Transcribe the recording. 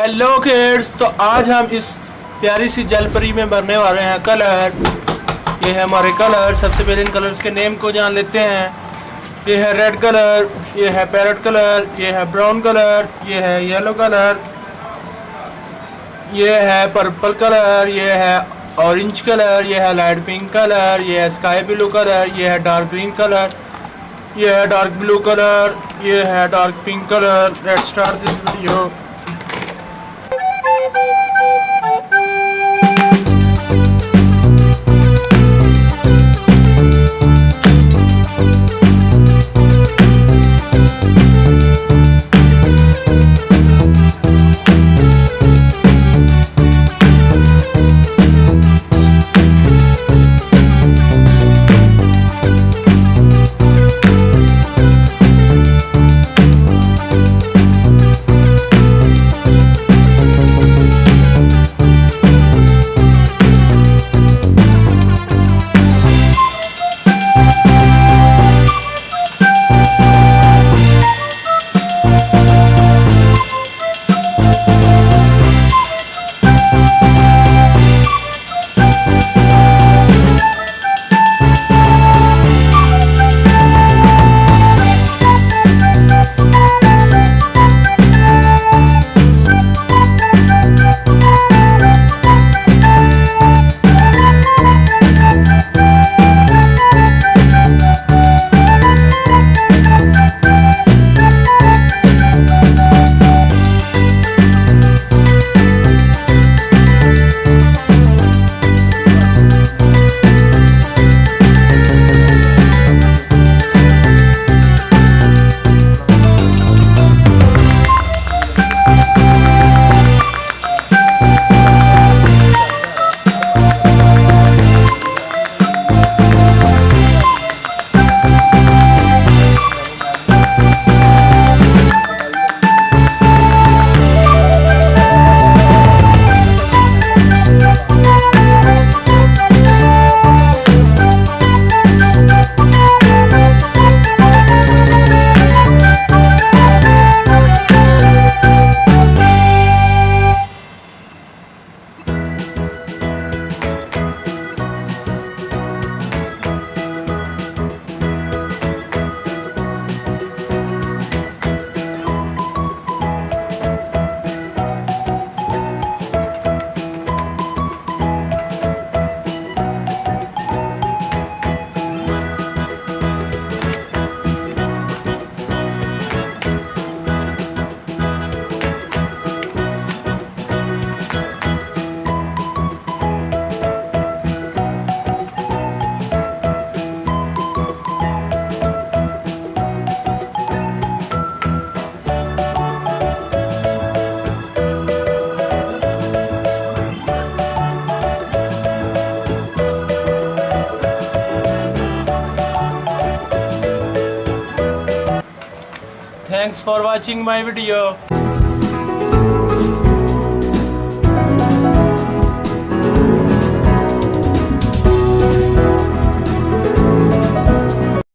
Hello kids, तो आज हम इस प्यारी सी जलपरी में भरने वाले हैं कलर। ये है हमारे कलर। सबसे पहले इन कलर्स के नेम को जान लेते हैं। ये है रेड कलर, ये है पैरेट कलर, ये है ब्राउन कलर, ये है येलो कलर, ये है पर्पल कलर, ये है ऑरेंज कलर, ये है लाइट पिंक कलर, ये है स्काई ब्लू कलर, ये है डार्क ग्रीन कलर, ये है डार्क ब्लू कलर, ये है dark pink colour. Let's start this video. Thanks for watching my video.